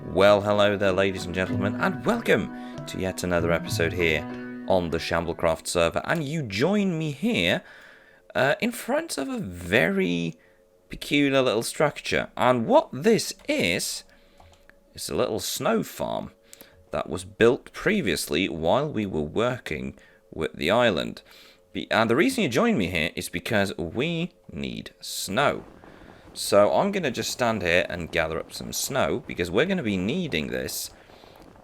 Well, hello there, ladies and gentlemen, and welcome to yet another episode here on the Shamblecraft server. And you join me here in front of a very peculiar little structure. And what this is a little snow farm that was built previously while we were working with the island. And the reason you join me here is because we need snow. So I'm going to just stand here and gather up some snow, because we're going to be needing this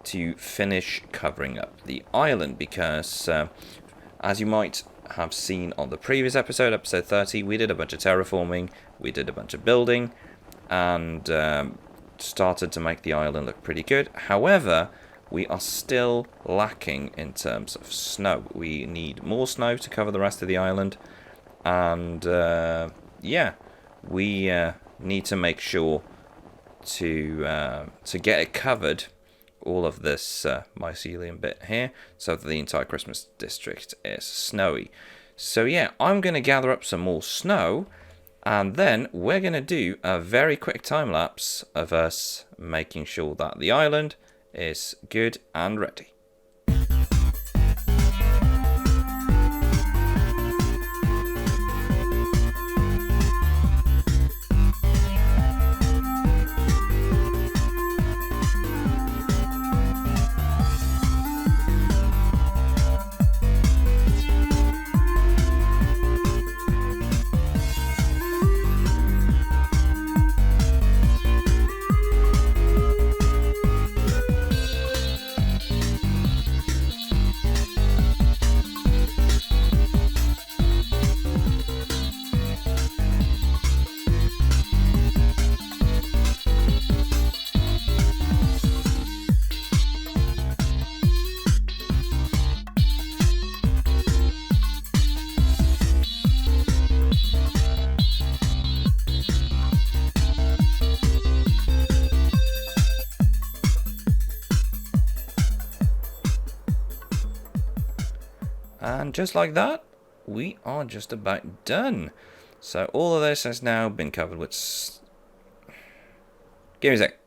to finish covering up the island, because as you might have seen on the previous episode, episode 30, we did a bunch of terraforming, we did a bunch of building, and started to make the island look pretty good. However, we are still lacking in terms of snow. We need more snow to cover the rest of the island, and yeah. We need to make sure to get it covered, all of this mycelium bit here, so that the entire Christmas district is snowy. So yeah, I'm going to gather up some more snow, and then we're going to do a very quick time lapse of us making sure that the island is good and ready. And just like that, we are just about done. So all of this has now been covered with... Give me a sec.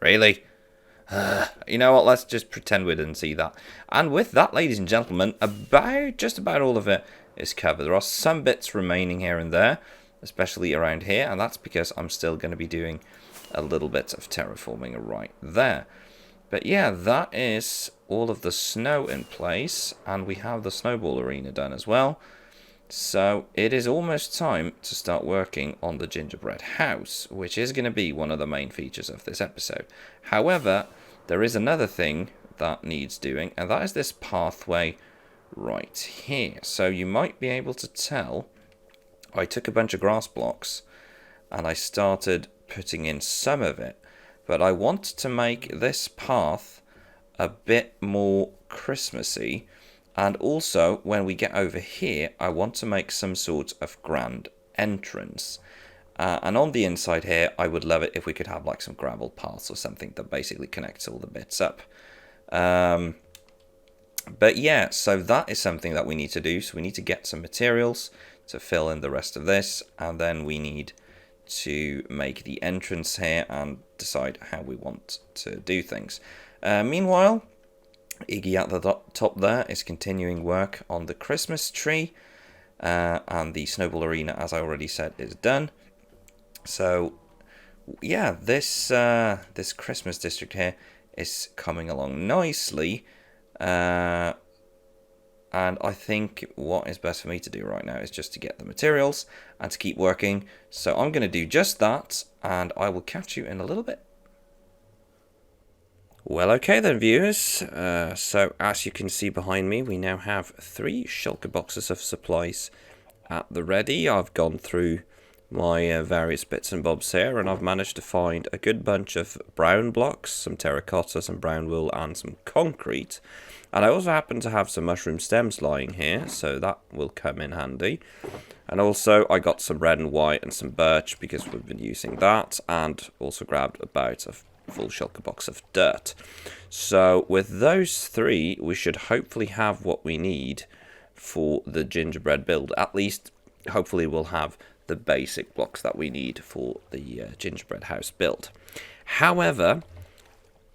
Really? You know what, let's just pretend we didn't see that. And with that, ladies and gentlemen, just about all of it is covered. There are some bits remaining here and there, especially around here, and that's because I'm still going to be doing a little bit of terraforming right there. But yeah, that is all of the snow in place, and we have the snowball arena done as well. So it is almost time to start working on the gingerbread house, which is going to be one of the main features of this episode. However, there is another thing that needs doing, and that is this pathway right here. So you might be able to tell I took a bunch of grass blocks and I started putting in some of it, but I want to make this path a bit more Christmassy, and also when we get over here I want to make some sort of grand entrance, and on the inside here I would love it if we could have like some gravel paths or something that basically connects all the bits up. But yeah, so that is something that we need to do. So we need to get some materials to fill in the rest of this, and then we need to make the entrance here and decide how we want to do things. Meanwhile, Iggy at the top there is continuing work on the Christmas tree, and the snowball arena, as I already said, is done. So yeah, this Christmas district here is coming along nicely. And I think what is best for me to do right now is just to get the materials and to keep working. So I'm going to do just that, and I will catch you in a little bit. Well, okay then, viewers. So as you can see behind me, we now have 3 shulker boxes of supplies at the ready. I've gone through my various bits and bobs here, and I've managed to find a good bunch of brown blocks, some terracotta, some brown wool, and some concrete. And I also happen to have some mushroom stems lying here, so that will come in handy. And also I got some red and white and some birch, because we've been using that, and also grabbed about a full shulker box of dirt. So with those 3, we should hopefully have what we need for the gingerbread build. At least, hopefully, we'll have the basic blocks that we need for the gingerbread house build. However,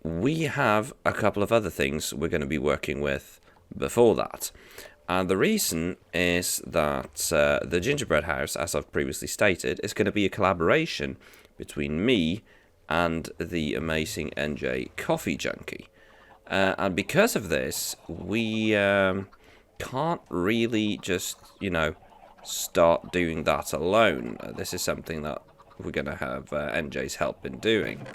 we have a couple of other things we're going to be working with before that. And the reason is that the gingerbread house, as I've previously stated, is going to be a collaboration between me and the amazing NJ Coffee Junkie. And because of this, we can't really just, start doing that alone. This is something that we're going to have NJ's help in doing.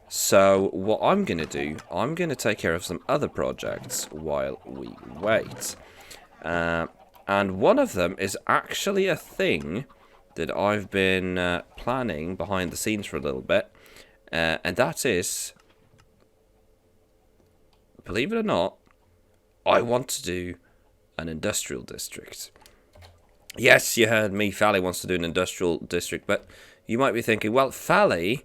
So what I'm going to do, I'm going to take care of some other projects while we wait. And one of them is actually a thing that I've been planning behind the scenes for a little bit. And that is, believe it or not, I want to do an industrial district. Yes, you heard me, Fally wants to do an industrial district, but you might be thinking, well, Fally,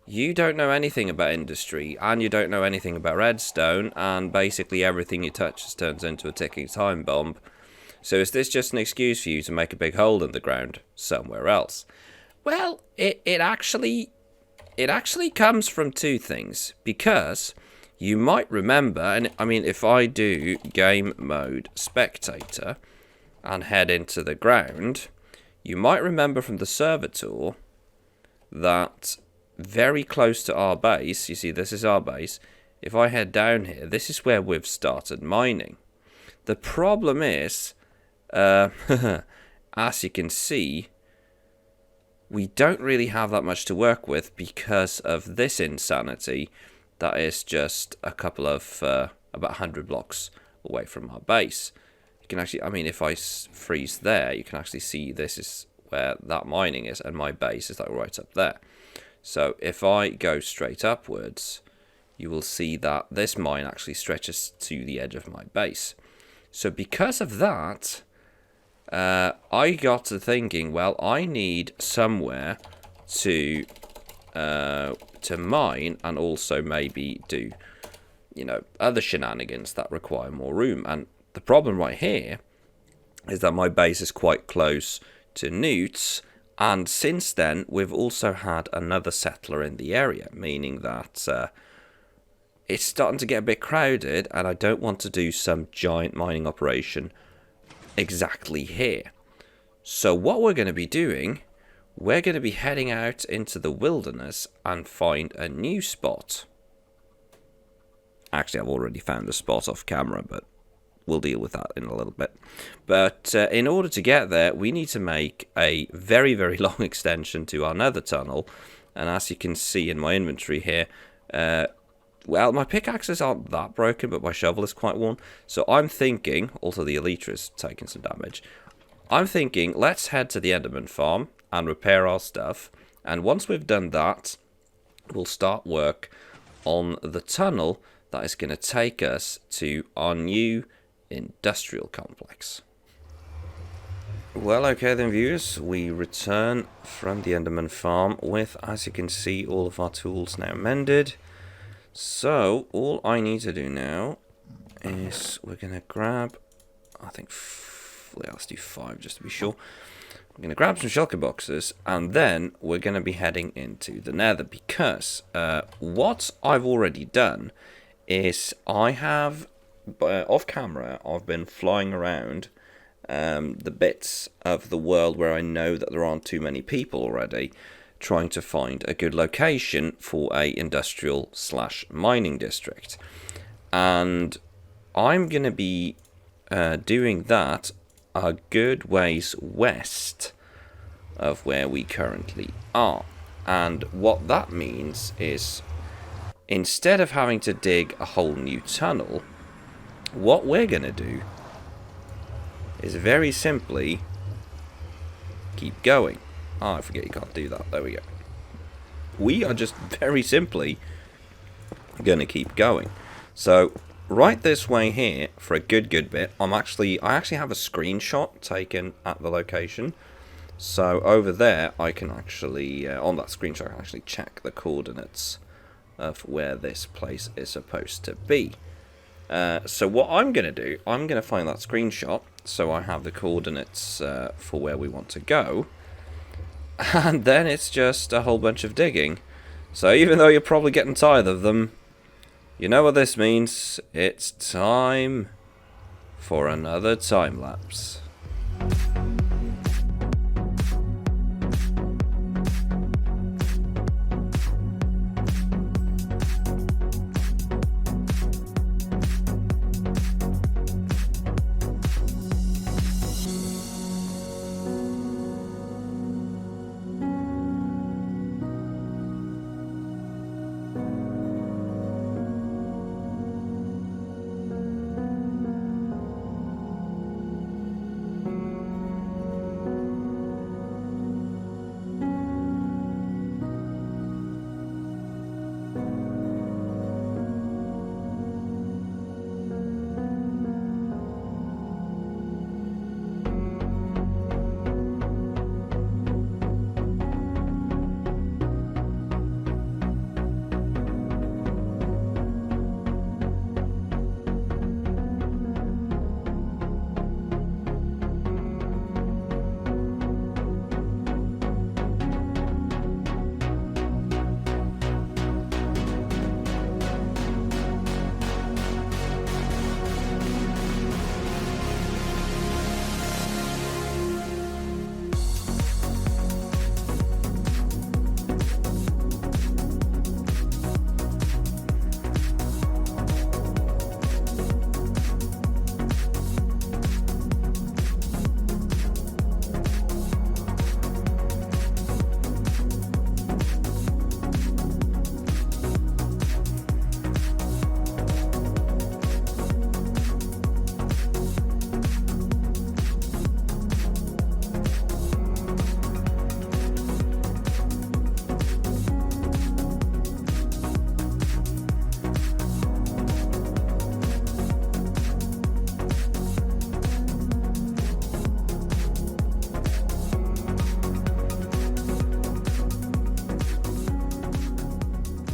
you don't know anything about industry, and you don't know anything about redstone, and basically everything you touch turns into a ticking time bomb. So is this just an excuse for you to make a big hole in the ground somewhere else? Well, it actually comes from two things, because you might remember, and I mean, if I do game mode spectator and head into the ground, you might remember from the server tour that very close to our base, you see this is our base, if I head down here, this is where we've started mining. The problem is, as you can see, we don't really have that much to work with because of this insanity that is just a couple of, about 100 blocks away from our base. You can actually, I mean, if I freeze there, you can actually see this is where that mining is, and my base is like right up there. So if I go straight upwards, you will see that this mine actually stretches to the edge of my base. So because of that, I got to thinking, well, I need somewhere to mine and also maybe do, other shenanigans that require more room. And the problem right here is that my base is quite close to Newt's, and since then we've also had another settler in the area, meaning that it's starting to get a bit crowded, and I don't want to do some giant mining operation exactly here. So what we're going to be doing, we're going to be heading out into the wilderness and find a new spot. Actually, I've already found a spot off camera, but we'll deal with that in a little bit. But in order to get there, we need to make a very, very long extension to our nether tunnel. And as you can see in my inventory here, well, my pickaxes aren't that broken, but my shovel is quite worn. So I'm thinking, also the Elytra is taking some damage. I'm thinking, let's head to the Enderman farm and repair our stuff. And once we've done that, we'll start work on the tunnel that is going to take us to our new industrial complex. Well, okay then viewers, we return from the Enderman farm with, as you can see, all of our tools now mended. So all I need to do now is we're going to grab, I think, let's do 5 just to be sure. I'm going to grab some shulker boxes, and then we're going to be heading into the nether, because what I've already done is I have, off camera, I've been flying around the bits of the world where I know that there aren't too many people already, trying to find a good location for a industrial / mining district. And I'm going to be doing that a good ways west of where we currently are. And what that means is, instead of having to dig a whole new tunnel, what we're going to do is very simply keep going. Oh, I forget you can't do that. There we go. We are just very simply going to keep going. So right this way here for a good bit. I actually have a screenshot taken at the location. So over there I can actually, on that screenshot I can actually check the coordinates of where this place is supposed to be. So what I'm going to do, I'm going to find that screenshot so I have the coordinates for where we want to go. And then it's just a whole bunch of digging. So even though you're probably getting tired of them, you know what this means. It's time for another time lapse.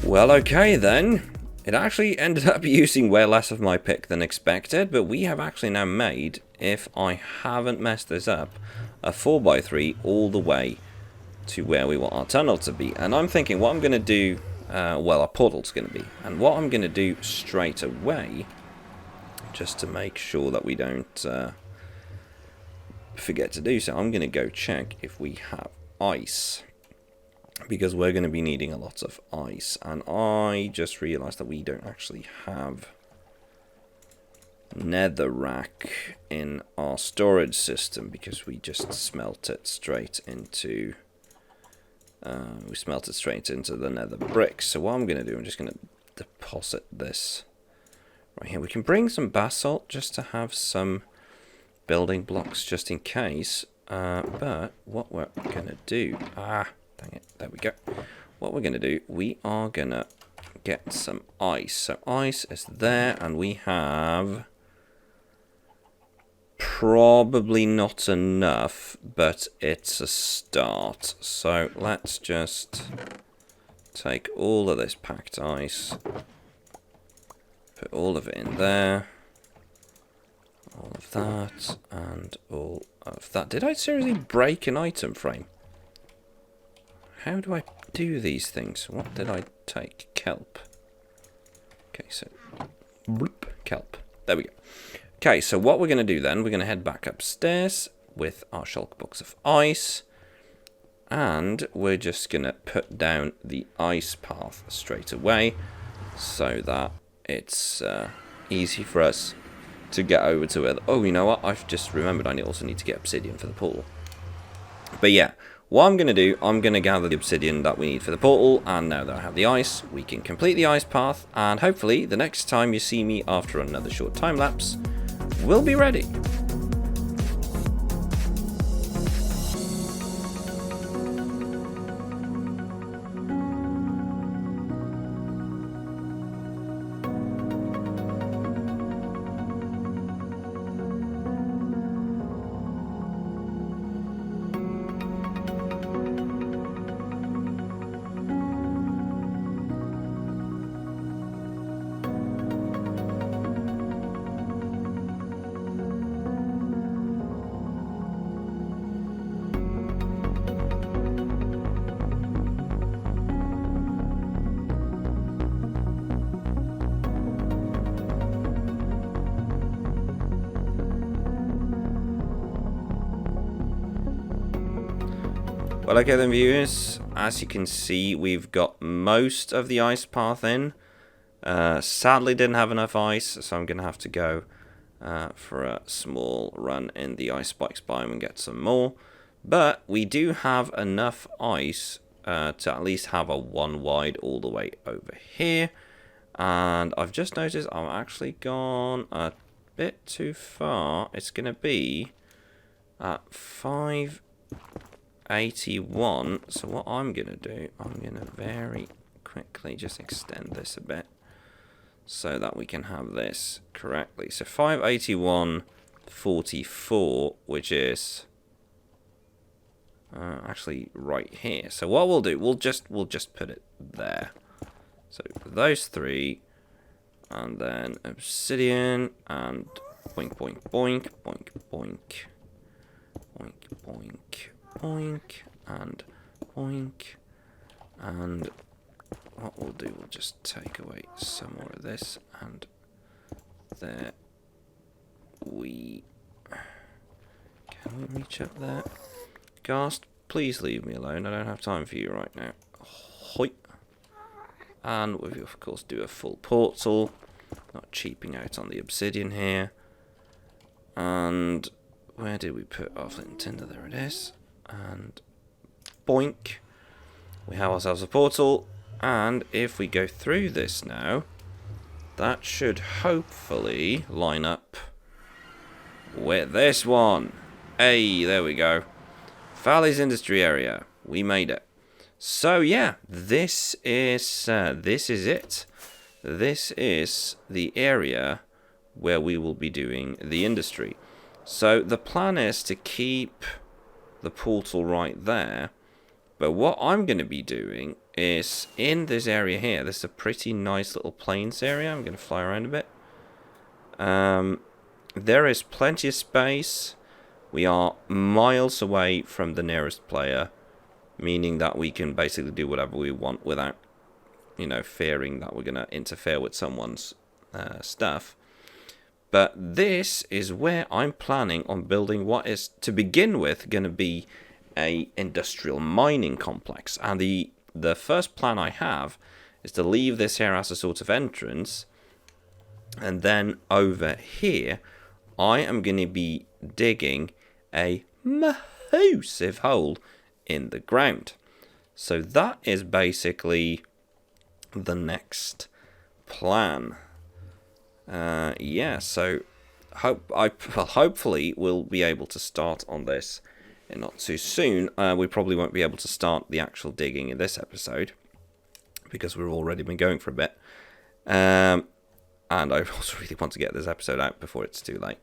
Well, okay then. It actually ended up using way less of my pick than expected, but we have actually now made, if I haven't messed this up, a 4x3 all the way to where we want our tunnel to be. And I'm thinking what I'm going to do, well, our portal's going to be, and what I'm going to do straight away, just to make sure that we don't forget to do so, I'm going to go check if we have ice. Because we're going to be needing a lot of ice. And I just realised that we don't actually have netherrack in our storage system. Because we just smelt it straight into... we smelted straight into the nether bricks. So what I'm going to do, I'm just going to deposit this right here. We can bring some basalt just to have some building blocks just in case. But what we're going to do... dang it, there we go. What we're going to do, we are going to get some ice. So ice is there, and we have probably not enough, but it's a start. So let's just take all of this packed ice, put all of it in there, all of that, and all of that. Did I seriously break an item frame? How do I do these things? What did I take? Kelp. Okay, so... Bloop, kelp. There we go. Okay, so what we're going to do then, we're going to head back upstairs with our shulk box of ice. And we're just going to put down the ice path straight away, so that it's easy for us to get over to it. Oh, you know what? I've just remembered I also need to get obsidian for the pool. But yeah. What I'm going to do, I'm going to gather the obsidian that we need for the portal, and now that I have the ice, we can complete the ice path, and hopefully the next time you see me after another short time lapse, we'll be ready. Well, okay then, viewers. As you can see, we've got most of the ice path in. Sadly, didn't have enough ice, so I'm going to have to go for a small run in the ice spikes biome and get some more. But we do have enough ice to at least have a one wide all the way over here. And I've just noticed I've actually gone a bit too far. It's going to be at 581. So what I'm going to do, I'm going to very quickly just extend this a bit so that we can have this correctly. So 581.44, which is actually right here. So what we'll do, we'll just put it there. So those three, and then obsidian, and boink boink boink boink boink boink boink boink, and boink, and what we'll do, we'll just take away some more of this, and there we can we reach up there. Ghast, please leave me alone. I don't have time for you right now. Hoi. And we of course do a full portal, not cheaping out on the obsidian here. And where did we put our flint and tinder? There it is. And boink, we have ourselves a portal. And if we go through this now, that should hopefully line up with this one. Hey, there we go. Valley's industry area. We made it. So yeah, this is it. This is the area where we will be doing the industry. So the plan is to keep the portal right there. But what I'm going to be doing is in this area here. This is a pretty nice little plains area. I'm going to fly around a bit. There is plenty of space. We are miles away from the nearest player, meaning that we can basically do whatever we want without, you know, fearing that we're going to interfere with someone's stuff. But this is where I'm planning on building what is, to begin with, going to be a industrial mining complex. And the first plan I have is to leave this here as a sort of entrance, and then over here I am going to be digging a massive hole in the ground. So that is basically the next plan. Yeah, so hopefully we'll be able to start on this not too soon. We probably won't be able to start the actual digging in this episode because we've already been going for a bit. And I also really want to get this episode out before it's too late.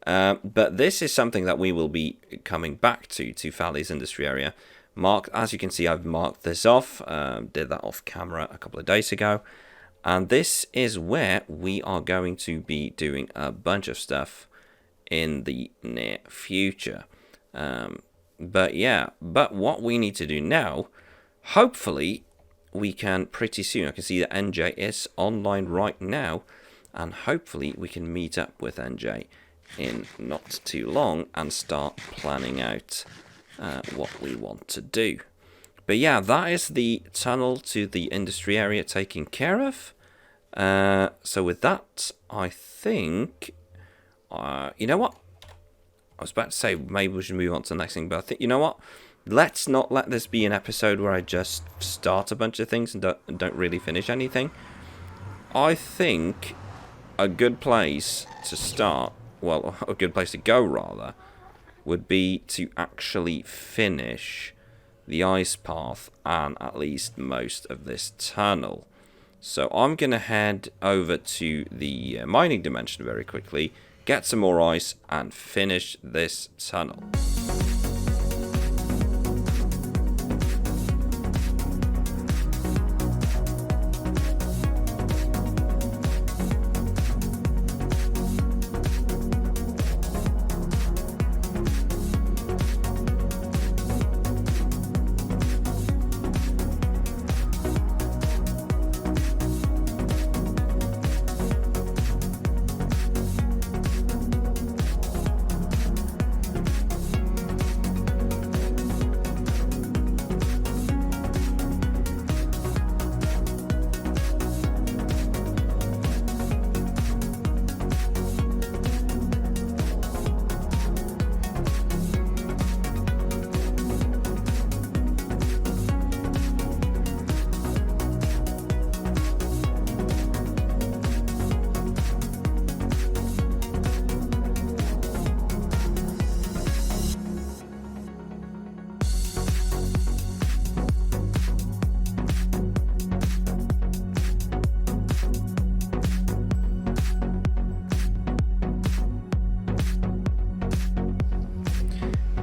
But this is something that we will be coming back to Valley's industry area. As you can see, I've marked this off. Did that off camera a couple of days ago. And this is where we are going to be doing a bunch of stuff in the near future. But what we need to do now, hopefully we can pretty soon. I can see that NJ is online right now. And hopefully we can meet up with NJ in not too long and start planning out what we want to do. But yeah, that is the tunnel to the industry area taken care of. So with that, I think, you know what? I was about to say maybe we should move on to the next thing, but I think, you know what? Let's not let this be an episode where I just start a bunch of things and don't really finish anything. I think a good place to start, well, a good place to go rather, would be to actually finish the ice path and at least most of this tunnel. So I'm going to head over to the mining dimension very quickly, get some more ice and finish this tunnel.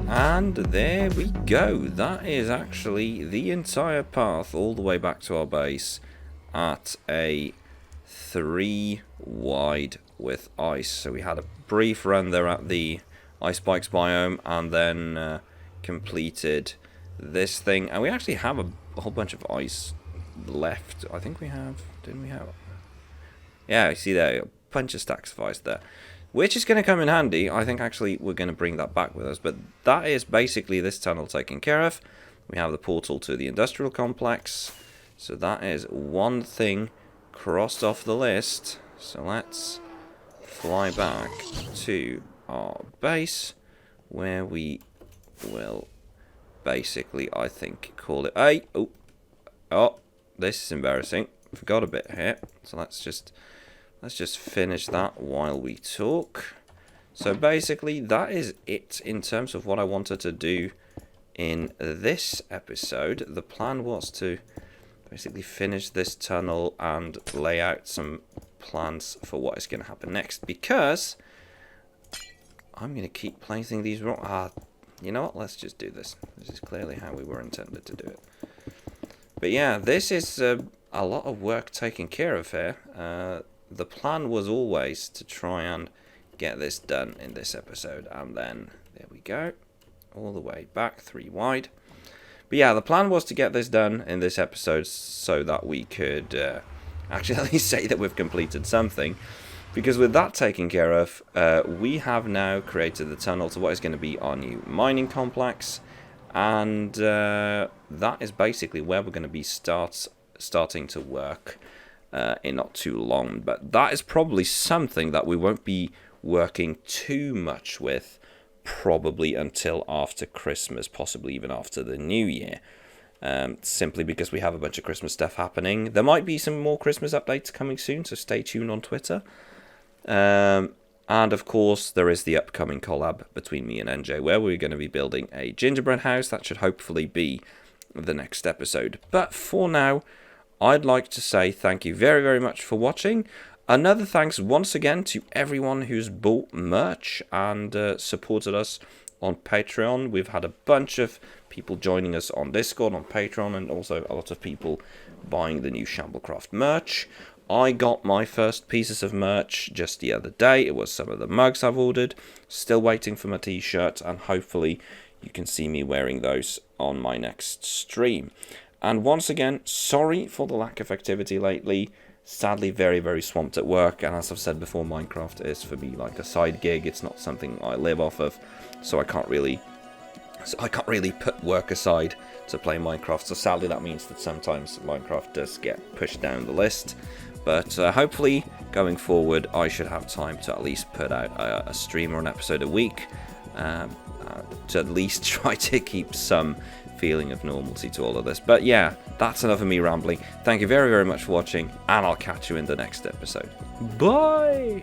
And there we go. That is actually the entire path all the way back to our base at a 3 wide with ice. So we had a brief run there at the ice bikes biome, and then completed this thing. And we actually have a whole bunch of ice left. I think we have. Didn't we have? Yeah, you see there, a bunch of stacks of ice there, which is going to come in handy. I think actually we're going to bring that back with us. But that is basically this tunnel taken care of. We have the portal to the industrial complex. So that is one thing crossed off the list. So let's fly back to our base, where we will basically, I think, call it a... Oh, this is embarrassing. Forgot a bit here. So let's just finish that while we talk. So basically, that is it in terms of what I wanted to do in this episode. The plan was to basically finish this tunnel and lay out some plans for what is going to happen next, because I'm going to keep placing these wrong. You know what? Let's just do this. This is clearly how we were intended to do it. But yeah, this is a lot of work taken care of here. The plan was always to try and get this done in this episode, and then there we go, all the way back 3 wide. But yeah, the plan was to get this done in this episode so that we could actually at least say that we've completed something. Because with that taken care of, we have now created the tunnel to what is going to be our new mining complex. And that is basically where we're going to be starting to work in not too long. But that is probably something that we won't be working too much with, probably until after Christmas, possibly even after the New Year. Simply because we have a bunch of Christmas stuff happening. There might be some more Christmas updates coming soon, so stay tuned on Twitter. And of course, there is the upcoming collab between me and NJ, where we're going to be building a gingerbread house. That should hopefully be the next episode. But for now, I'd like to say thank you very, very much for watching. Another thanks once again to everyone who's bought merch and supported us on Patreon. We've had a bunch of people joining us on Discord, on Patreon, and also a lot of people buying the new Shamblecraft merch. I got my first pieces of merch just the other day. It was some of the mugs I've ordered. Still waiting for my t-shirt, and hopefully you can see me wearing those on my next stream. And once again, sorry for the lack of activity lately. Sadly, very, very swamped at work, and as I've said before, Minecraft is for me like a side gig. It's not something I live off of, so I can't really put work aside to play Minecraft. So sadly, that means that sometimes Minecraft does get pushed down the list. But hopefully, going forward, I should have time to at least put out a stream or an episode a week, to at least try to keep some feeling of normalcy to all of this. But yeah, that's enough of me rambling. Thank you very, very much for watching, and I'll catch you in the next episode. Bye!